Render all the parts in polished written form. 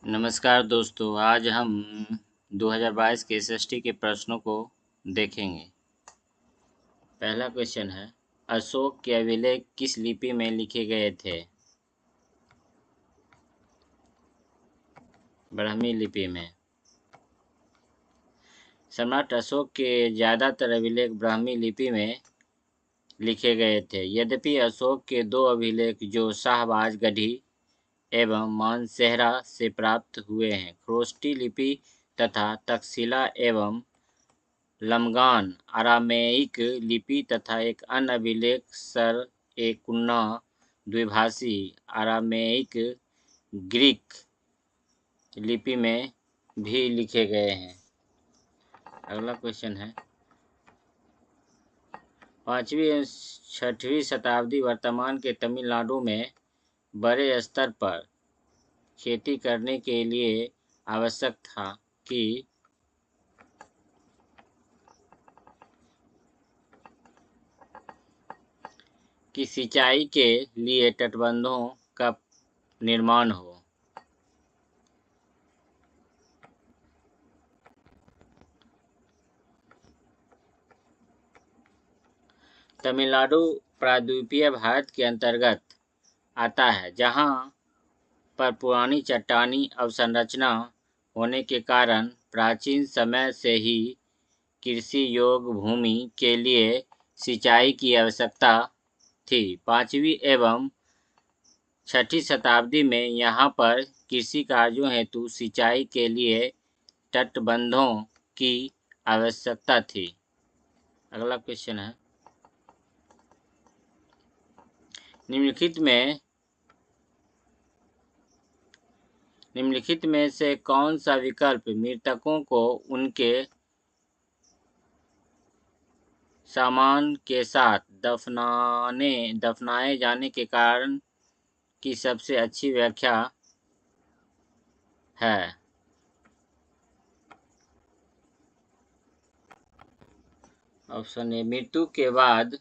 नमस्कार दोस्तों, आज हम 2022 के एसएसटी के प्रश्नों को देखेंगे। पहला क्वेश्चन है, अशोक के अभिलेख किस लिपि में लिखे गए थे? ब्राह्मी लिपि में। सम्राट अशोक के ज़्यादातर अभिलेख ब्राह्मी लिपि में लिखे गए थे। यद्यपि अशोक के दो अभिलेख जो शाहबाज गढ़ी एवं मानसेहरा से प्राप्त हुए हैं, खरोष्टी लिपि तथा तक्षशिला एवं लमगान अरामेइक लिपि तथा एक अन्य अभिलेख सर-ए-कुन्ना द्विभाषी अरामेइक ग्रीक लिपि में भी लिखे गए हैं। अगला क्वेश्चन है, 5वीं एवं 6वीं शताब्दी वर्तमान के तमिलनाडु में बड़े स्तर पर खेती करने के लिए आवश्यक था कि सिंचाई के लिए तटबंधों का निर्माण हो। तमिलनाडु प्रायद्वीपीय भारत के अंतर्गत आता है, जहां पर पुरानी चट्टानी अवसंरचना होने के कारण प्राचीन समय से ही कृषि योग्य भूमि के लिए सिंचाई की आवश्यकता थी। 5वीं एवं 6ठी शताब्दी में यहाँ पर कृषि कार्यों हेतु सिंचाई के लिए तटबंधों की आवश्यकता थी। अगला क्वेश्चन है, निम्नलिखित में से कौन सा विकल्प मृतकों को उनके सामान के साथ दफनाए जाने के कारण की सबसे अच्छी व्याख्या है? ऑप्शन ए, मृत्यु के बाद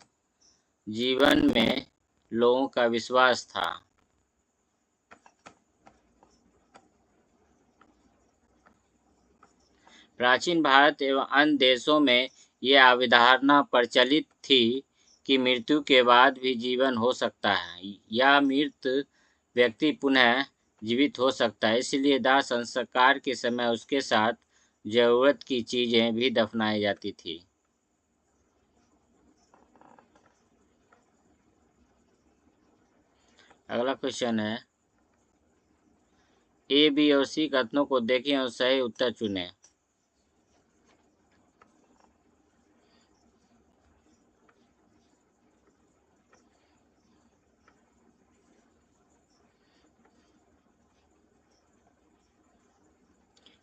जीवन में लोगों का विश्वास था। प्राचीन भारत एवं अन्य देशों में यह अवधारणा प्रचलित थी कि मृत्यु के बाद भी जीवन हो सकता है या मृत व्यक्ति पुनः जीवित हो सकता है। इसलिए दाह संस्कार के समय उसके साथ जरूरत की चीजें भी दफनाई जाती थी। अगला क्वेश्चन है, ए, बी और सी कथनों को देखें और सही उत्तर चुनें।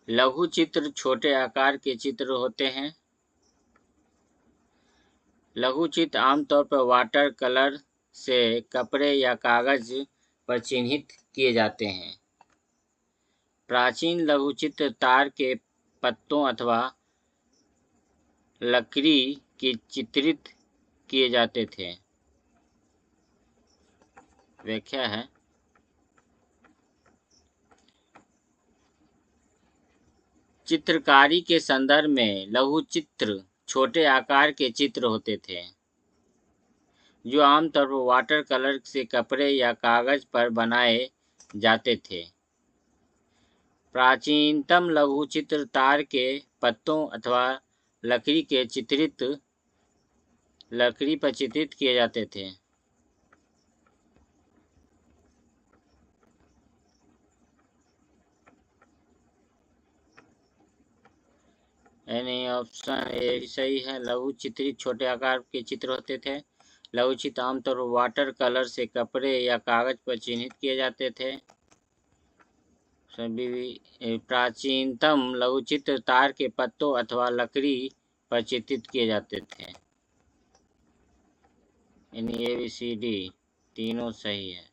लघु चित्र छोटे आकार के चित्र होते हैं। लघु चित्र आमतौर पर वाटर कलर से कपड़े या कागज पर चिन्हित किए जाते हैं। प्राचीन लघु चित्र तार के पत्तों अथवा लकड़ी के चित्रित किए जाते थे। व्याख्या है, चित्रकारी के संदर्भ में लघु चित्र छोटे आकार के चित्र होते थे जो आमतौर पर वाटर कलर से कपड़े या कागज पर बनाए जाते थे। प्राचीनतम लघु चित्र तार के पत्तों अथवा लकड़ी पर चित्रित किए जाते थे। यानी ऑप्शन ए सही है। लघु चित्रित छोटे आकार के चित्र होते थे। लघु चित्र आमतौर पर वाटर कलर से कपड़े या कागज पर चिन्हित किए जाते थे। प्राचीनतम लघु चित्र तार के पत्तों अथवा लकड़ी पर चित्रित किए जाते थे। यानी ए बी सी डी तीनों सही है।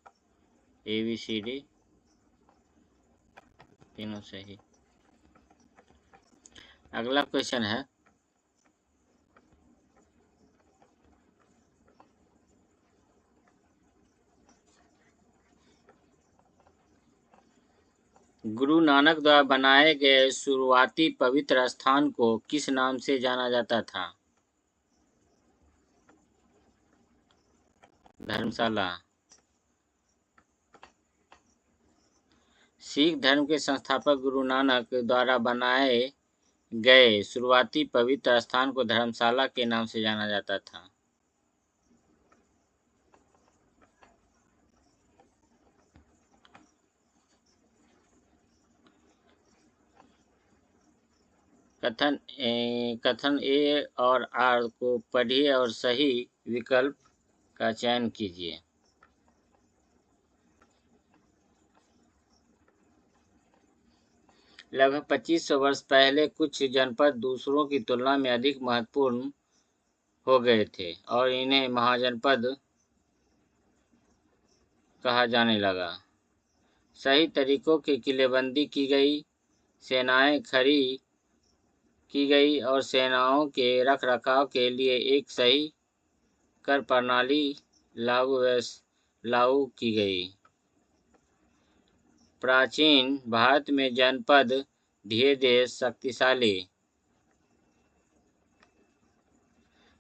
ए बी सी डी तीनों सही। अगला क्वेश्चन है, गुरु नानक द्वारा बनाए गए शुरुआती पवित्र स्थान को किस नाम से जाना जाता था? धर्मशाला। सिख धर्म के संस्थापक गुरु नानक द्वारा बनाए गए शुरुआती पवित्र स्थान को धर्मशाला के नाम से जाना जाता था। कथन ए और आर को पढ़िए और सही विकल्प का चयन कीजिए। लगभग 2500 वर्ष पहले कुछ जनपद दूसरों की तुलना में अधिक महत्वपूर्ण हो गए थे और इन्हें महाजनपद कहा जाने लगा। सही तरीकों की किलेबंदी की गई, सेनाएं खड़ी की गई और सेनाओं के रखरखाव के लिए एक सही कर प्रणाली लागू की गई। प्राचीन भारत में जनपद धीरे-धीरे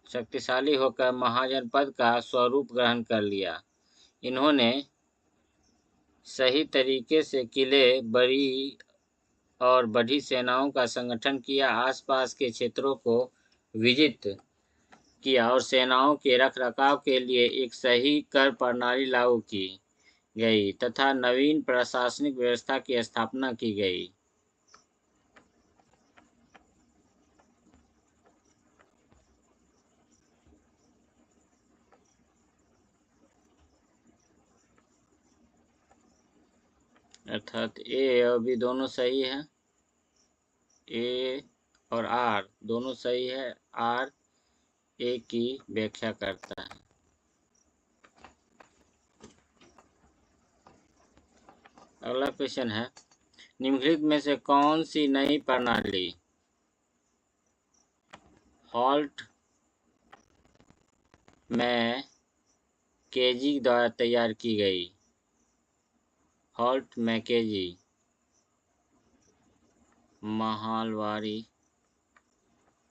शक्तिशाली होकर महाजनपद का स्वरूप ग्रहण कर लिया। इन्होंने सही तरीके से किले, बड़ी और बड़ी सेनाओं का संगठन किया, आसपास के क्षेत्रों को विजित किया और सेनाओं के रखरखाव के लिए एक सही कर प्रणाली लागू की गई तथा नवीन प्रशासनिक व्यवस्था की स्थापना की गई। अर्थात ए और बी दोनों सही है, ए और आर दोनों सही है, आर ए की व्याख्या करता है। अगला क्वेश्चन है, निम्नलिखित में से कौन सी नई प्रणाली हॉल्ट मैकेंजी द्वारा तैयार की गई? हॉल्ट मैकेंजी माहलवारी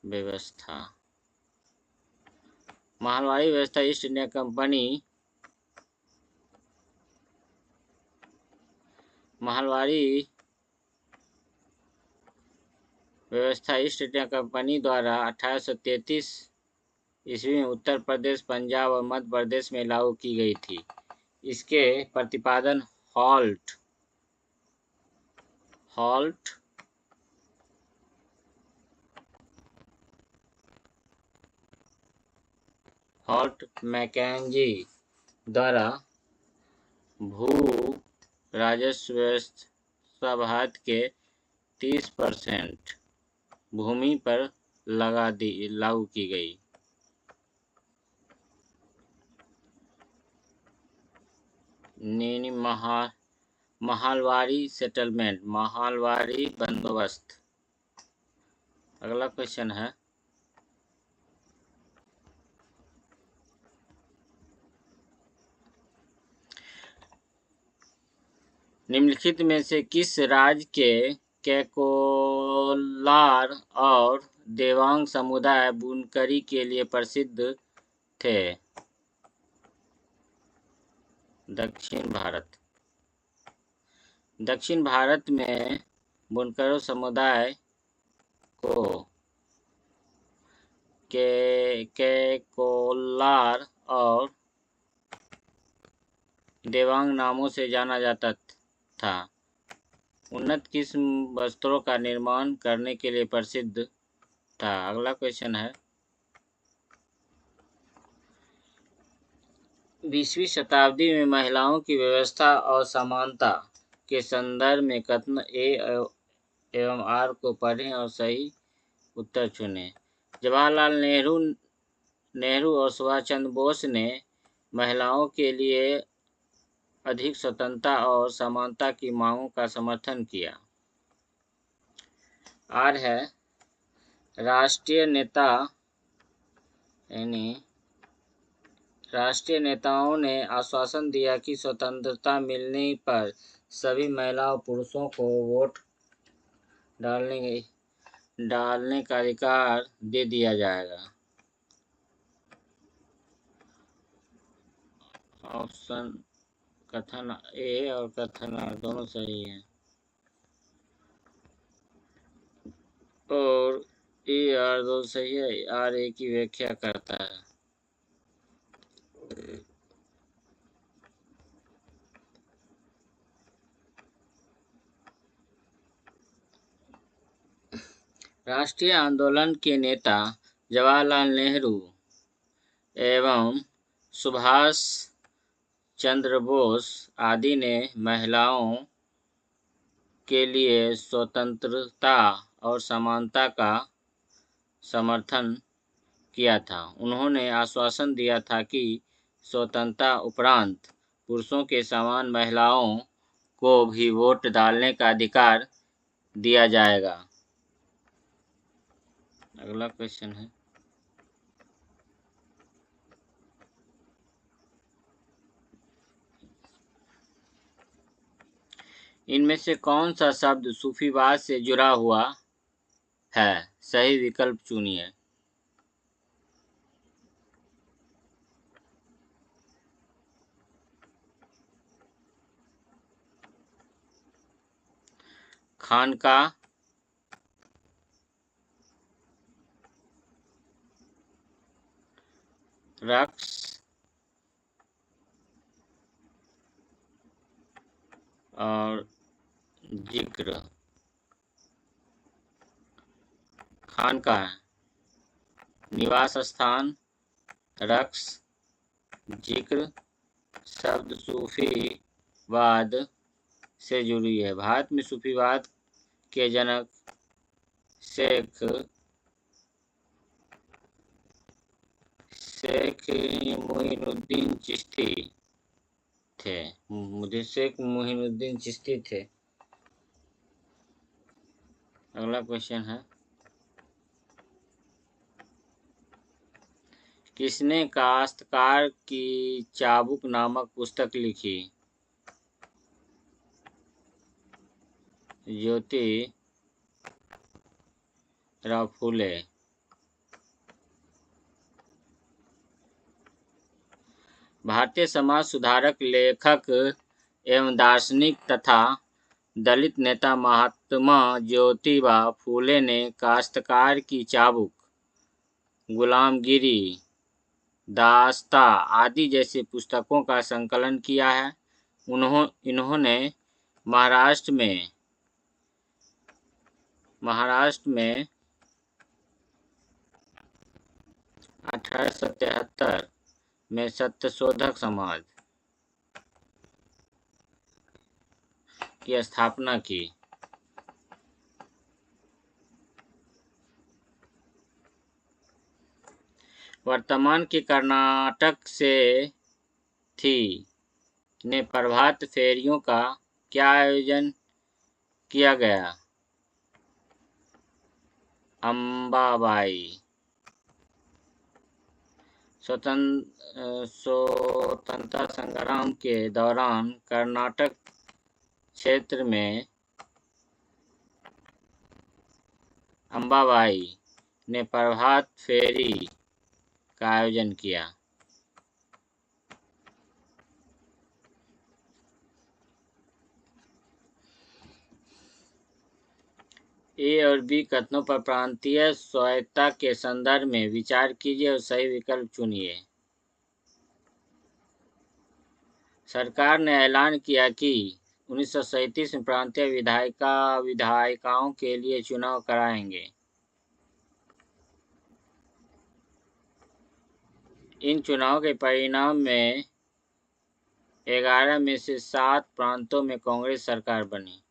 व्यवस्था। माहलवारी व्यवस्था ईस्ट इंडिया कंपनी द्वारा 1833 ईस्वी में उत्तर प्रदेश, पंजाब और मध्य प्रदेश में लागू की गई थी। इसके प्रतिपादन हॉल्ट मैकेंजी द्वारा भू राजस्व व्यवस्था भारत के 30% भूमि पर लागू की गई। माहलवारी सेटलमेंट, माहलवारी बंदोबस्त। अगला क्वेश्चन है, निम्नलिखित में से किस राज्य के कैकोलार और देवांग समुदाय बुनकरी के लिए प्रसिद्ध थे? दक्षिण भारत में बुनकरों समुदाय को कैकोलार और देवांग नामों से जाना जाता था। उन्नत किस्म वस्त्रों का निर्माण करने के लिए प्रसिद्ध था। अगला क्वेश्चन है, 20वीं शताब्दी में महिलाओं की व्यवस्था और समानता के संदर्भ में कथन ए एवं आर को पढ़ें और सही उत्तर चुनें। जवाहरलाल नेहरू और सुभाष चंद्र बोस ने महिलाओं के लिए अधिक स्वतंत्रता और समानता की मांगों का समर्थन किया। आर है, राष्ट्रीय नेताओं ने आश्वासन दिया कि स्वतंत्रता मिलने पर सभी महिला और पुरुषों को वोट डालने का अधिकार दे दिया जाएगा। ऑप्शन कथन ए और कथन आर दोनों सही है, और ए आर दो सही है। आर ए की व्याख्या करता है। राष्ट्रीय आंदोलन के नेता जवाहरलाल नेहरू एवं सुभाष चंद्र बोस आदि ने महिलाओं के लिए स्वतंत्रता और समानता का समर्थन किया था। उन्होंने आश्वासन दिया था कि स्वतंत्रता उपरांत पुरुषों के समान महिलाओं को भी वोट डालने का अधिकार दिया जाएगा। अगला क्वेश्चन है, इनमें से कौन सा शब्द सूफीवाद से जुड़ा हुआ है? सही विकल्प चुनिए। खानका, रक्स, और जिक्र। खानका निवास स्थान, रक्स जिक्र शब्द सूफीवाद से जुड़ी है। भारत में सूफीवाद के जनक शेख मुइनुद्दीन चिश्ती थे। शेख मुइनुद्दीन चिश्ती थे। अगला क्वेश्चन है, किसने काश्तकार की चाबुक नामक पुस्तक लिखी? ज्योतिराव फूले। भारतीय समाज सुधारक, लेखक एवं दार्शनिक तथा दलित नेता महात्मा ज्योतिबा फूले ने काश्तकार की चाबुक, गुलामगिरी, दास्ता आदि जैसी पुस्तकों का संकलन किया है। इन्होंने महाराष्ट्र में 1877 में सत्यशोधक समाज की स्थापना की। वर्तमान के कर्नाटक से थी ने प्रभात फेरियों का क्या आयोजन किया गया? अम्बाबाई। स्वतंत्रता संग्राम के दौरान कर्नाटक क्षेत्र में अम्बाबाई ने प्रभात फेरी का आयोजन किया। ए और बी कथनों पर प्रांतीय स्वायत्तता के संदर्भ में विचार कीजिए और सही विकल्प चुनिए। सरकार ने ऐलान किया कि 1937 में प्रांतीय विधायिकाओं के लिए चुनाव कराएंगे। इन चुनाव के परिणाम में 11 में से 7 प्रांतों में कांग्रेस सरकार बनी।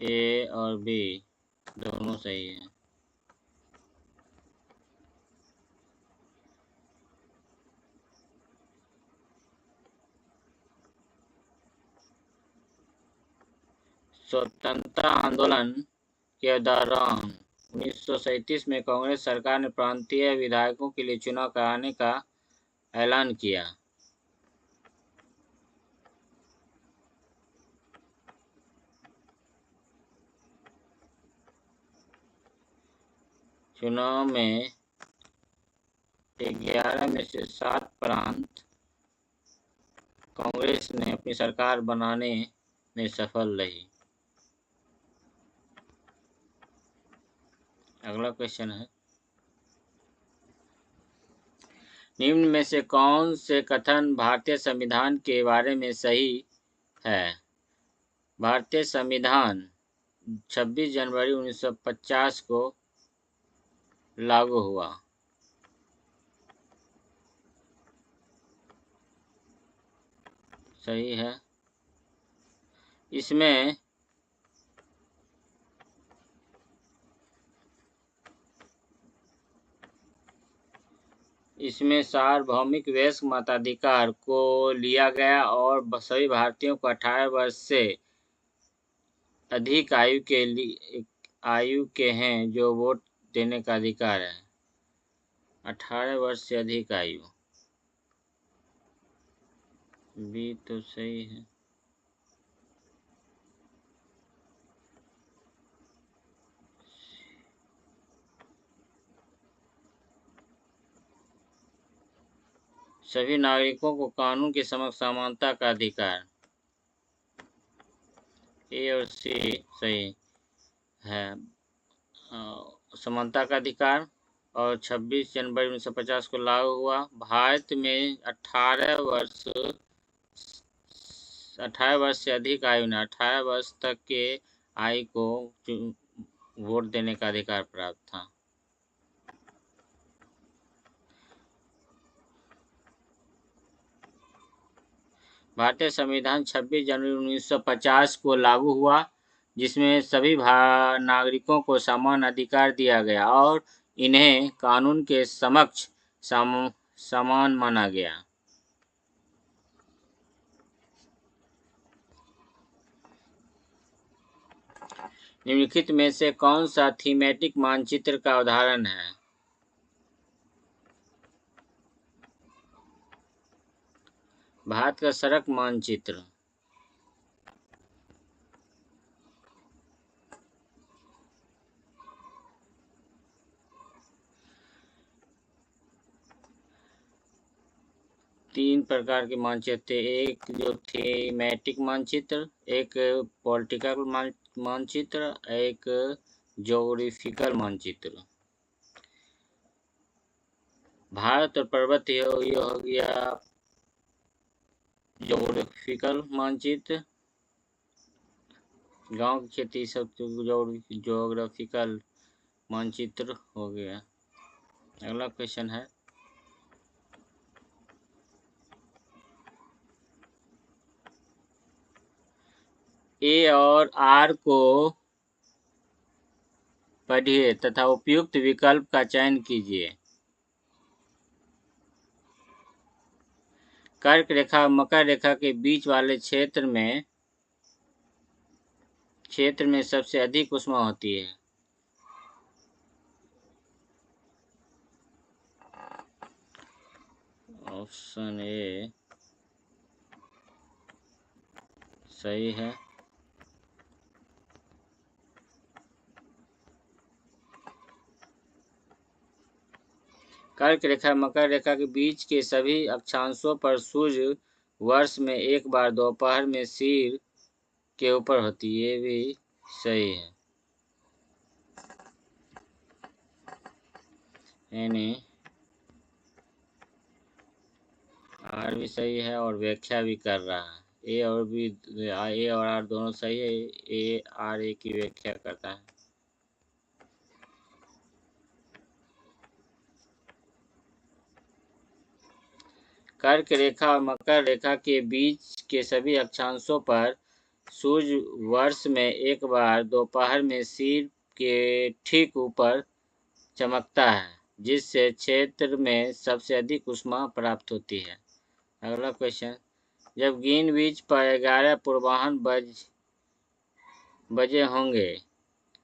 ए और बी दोनों सही है। स्वतंत्रता आंदोलन के दौरान 1937 में कांग्रेस सरकार ने प्रांतीय विधायकों के लिए चुनाव कराने का ऐलान किया। चुनाव में 11 में से 7 प्रांत कांग्रेस ने अपनी सरकार बनाने में सफल रही। अगला क्वेश्चन है, निम्न में से कौन से कथन भारतीय संविधान के बारे में सही है? भारतीय संविधान 26 जनवरी 1950 को लागू हुआ। सही है। इसमें सार्वभौमिक वयस्क मताधिकार को लिया गया और सभी भारतीयों को 18 वर्ष से अधिक आयु के हैं जो वोट देने का अधिकार है। 18 वर्ष से अधिक आयु, बी तो सही है। सभी नागरिकों को कानून के समक्ष समानता का अधिकार, ए और सी सही है। समानता का अधिकार और 26 जनवरी 1950 को लागू हुआ। भारत में 18 वर्ष से अधिक आयु ने 18 वर्ष तक के आयु को वोट देने का अधिकार प्राप्त था। भारतीय संविधान 26 जनवरी 1950 को लागू हुआ, जिसमें सभी नागरिकों को समान अधिकार दिया गया और इन्हें कानून के समक्ष समान माना गया। निम्नलिखित में से कौन सा थीमेटिक मानचित्र का उदाहरण है? भारत का सड़क मानचित्र। तीन प्रकार के मानचित्र, एक जो थीमेटिक मानचित्र, एक पॉलिटिकल मानचित्र, एक ज्योग्राफिकल मानचित्र। भारत और पर्वत ये हो गया ज्योग्राफिकल मानचित्र, गांव की खेती सब ज्योग्राफिकल मानचित्र हो गया। अगला क्वेश्चन है, ए और आर को पढ़िए तथा उपयुक्त विकल्प का चयन कीजिए। कर्क रेखा मकर रेखा के बीच वाले क्षेत्र में सबसे अधिक ऊष्मा होती है। ऑप्शन ए सही है। कर्क रेखा मकर रेखा के बीच के सभी अक्षांशों पर सूर्य वर्ष में एक बार दोपहर में सिर के ऊपर होती है। ये भी सही है। यानी आर भी सही है और व्याख्या भी कर रहा है। ए और आर दोनों सही है। ए आर ए की व्याख्या करता है। कर्क रेखा और मकर रेखा के बीच के सभी अक्षांशों पर सूर्य वर्ष में एक बार दोपहर में सिर के ठीक ऊपर चमकता है, जिससे क्षेत्र में सबसे अधिक ऊष्मा प्राप्त होती है। अगला क्वेश्चन, जब ग्रीनविच पर 11 पूर्वाह्न बजे होंगे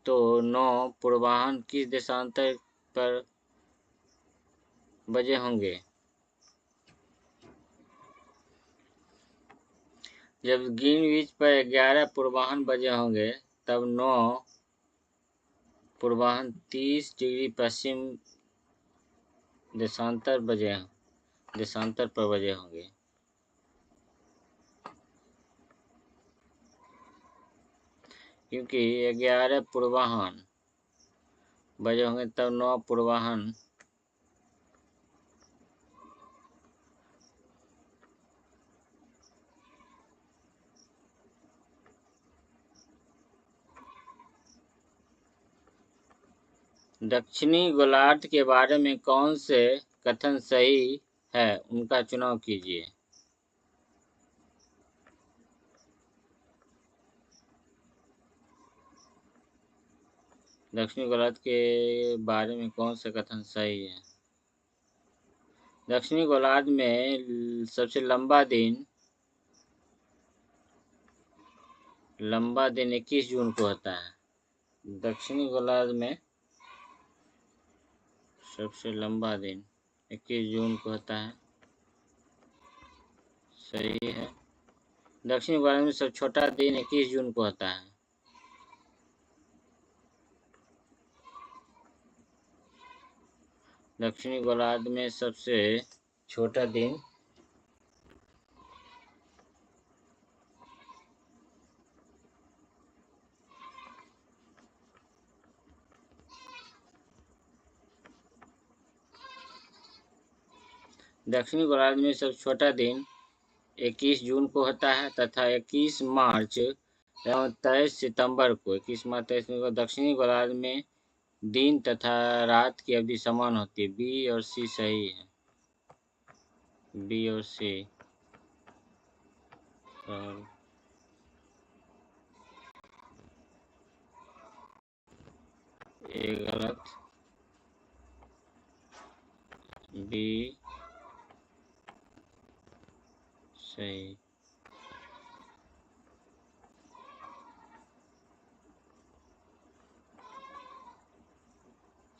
तो 9 पूर्वाह्न किस देशांतर पर बजे होंगे? जब ग्रीनविच पर 11 पूर्वाह्न बजे होंगे तब 9 पूर्वाह्न 30 डिग्री पश्चिम देशांतर पर बजे होंगे। क्योंकि 11 पूर्वाह्न बजे होंगे तब 9 पूर्वाह्न दक्षिणी गोलार्ध के बारे में कौन से कथन सही है, उनका चुनाव कीजिए। दक्षिणी गोलार्ध के बारे में कौन सा कथन सही है? दक्षिणी गोलार्ध में सबसे लंबा दिन 21 जून को होता है। दक्षिणी गोलार्ध में सबसे लंबा दिन 21 जून को होता है, सही है। दक्षिणी गोलार्ध में सबसे छोटा दिन 21 जून को होता है। दक्षिणी गोलार्ध में सबसे छोटा दिन दक्षिणी गोलार्ध में सबसे छोटा दिन 21 जून को होता है तथा 21 मार्च एवं 23 सितंबर को दक्षिणी गोलार्ध में दिन तथा रात की अवधि समान होती है। बी और सी सही है। बी और सी ए गलत, बी सही।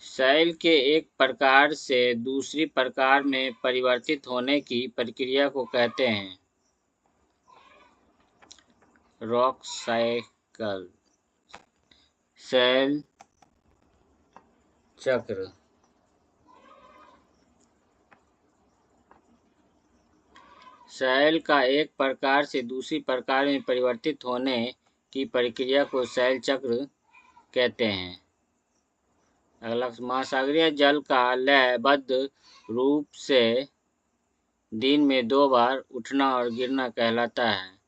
शैल के एक प्रकार से दूसरी प्रकार में परिवर्तित होने की प्रक्रिया को कहते हैं रॉक साइकिल, शैल चक्र। शैल का एक प्रकार से दूसरी प्रकार में परिवर्तित होने की प्रक्रिया को शैल चक्र कहते हैं। अगला, महासागरीय जल का लयबद्ध रूप से दिन में 2 बार उठना और गिरना कहलाता है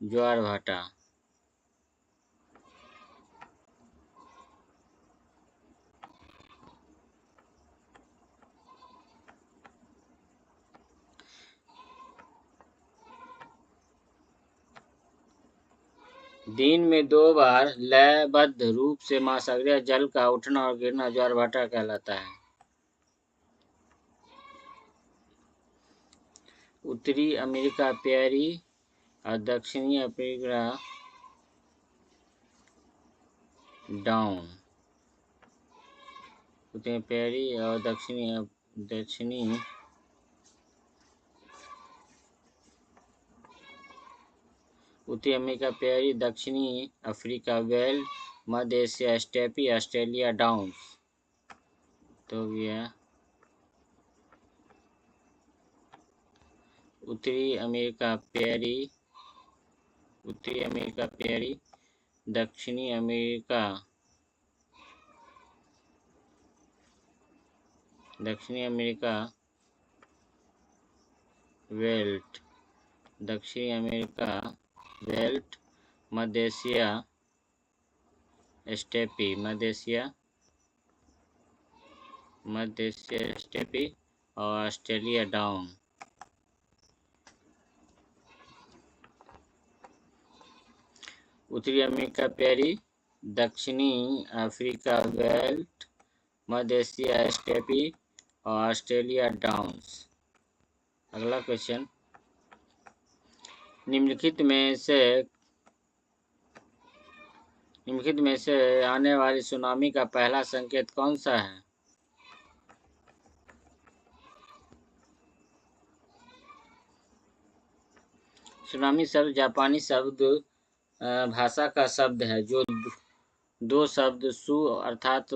ज्वार भाटा। दिन में 2 बार लयबद्ध रूप से महासागरीय जल का उठना और गिरना ज्वार भाटा कहलाता है। उत्तरी अमेरिका पेयरी और दक्षिणी अफ्रीका डाउन। उत्तरी पेयरी और दक्षिणी उत्तरी अमेरिका पेयरी, दक्षिणी अफ्रीका वेल, मध्य एशिया स्टेपी, ऑस्ट्रेलिया डाउन्स। तो गया उत्तरी अमेरिका पेयरी, दक्षिणी अमेरिका वेल्ट, दक्षिणी अमेरिका वेल्ट, मध्य एशिया स्टेपी, स्टेपी और ऑस्ट्रेलिया डाउन। उत्तरी अमेरिका पेयरी, दक्षिणी अफ्रीका वेल्ट, मध्य एशिया स्टेपी और ऑस्ट्रेलिया डाउन्स। अगला क्वेश्चन, निम्नलिखित में से निम्नलिखित में से आने वाली सुनामी का पहला संकेत कौन सा है? सुनामी शब्द जापानी शब्द भाषा का शब्द है जो दो शब्द सु अर्थात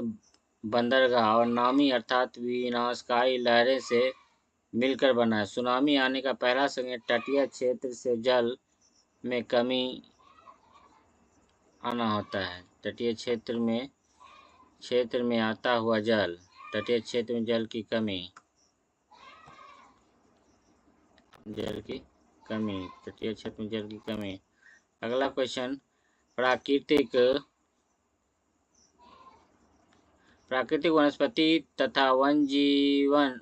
बंदरगाह और नामी अर्थात विनाशकारी लहरें से मिलकर बना है। सुनामी आने का पहला संकेत तटीय क्षेत्र से जल में कमी आना होता है। तटीय क्षेत्र में आता हुआ जल, तटीय क्षेत्र में जल की कमी, तटीय क्षेत्र में जल की कमी। अगला क्वेश्चन, प्राकृतिक वनस्पति तथा वन जीवन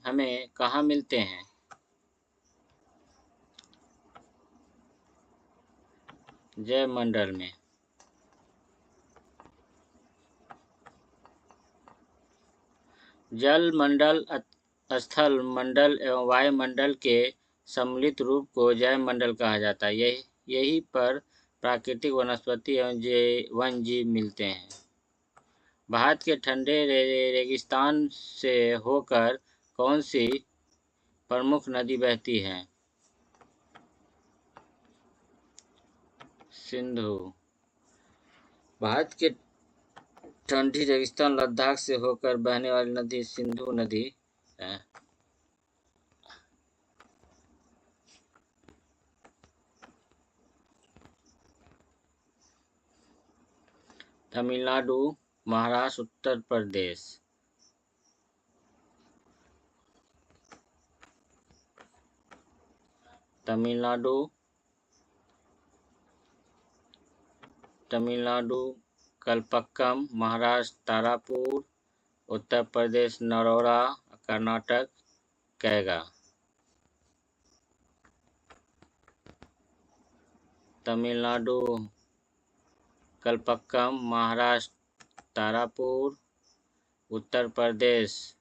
हमें कहाँ मिलते हैं? जैव मंडल में। जल मंडल, स्थल मंडल एवं वायुमंडल के सम्मिलित रूप को जैव मंडल कहा जाता है। यही पर प्राकृतिक वनस्पति एवं वन जीव मिलते हैं। भारत के ठंडे रेगिस्तान से होकर कौन सी प्रमुख नदी बहती है? सिंधु। भारत के ठंडी रेगिस्तान लद्दाख से होकर बहने वाली नदी सिंधु नदी है। तमिलनाडु, महाराष्ट्र, उत्तर प्रदेश। तमिलनाडु कलपक्कम, महाराष्ट्र तारापुर, उत्तर प्रदेश नरोड़ा, कर्नाटक कैगा। तमिलनाडु कलपक्कम, महाराष्ट्र तारापुर, उत्तर प्रदेश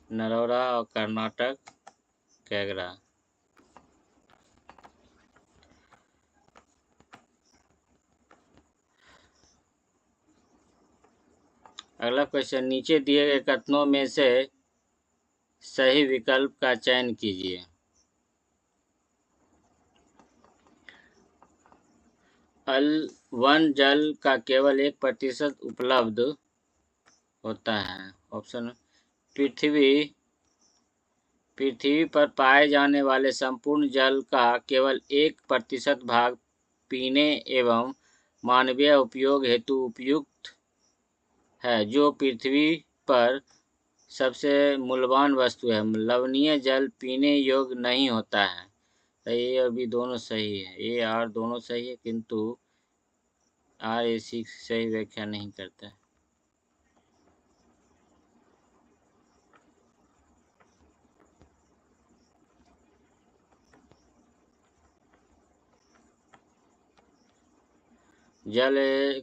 नरोड़ा और कर्नाटक कैगरा। अगला क्वेश्चन, नीचे दिए गए कथनों में से सही विकल्प का चयन कीजिए। वन जल का केवल 1% उपलब्ध होता है। ऑप्शन, पृथ्वी पर पाए जाने वाले संपूर्ण जल का केवल 1% भाग पीने एवं मानवीय उपयोग हेतु उपयुक्त है, जो पृथ्वी पर सबसे मूल्यवान वस्तु है। लवणीय जल पीने योग्य नहीं होता है। तो ये अभी दोनों सही है, ए आर दोनों सही है, किंतु आर ए सी सही व्याख्या नहीं करता है। जल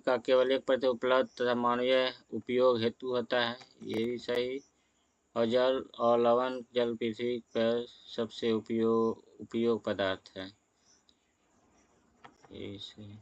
का केवल 1% उपलब्ध तथा मानवीय उपयोग हेतु होता है, ये भी सही। और जल और लवण जल पृथ्वी पर सबसे उपयोग पदार्थ है, ये सही।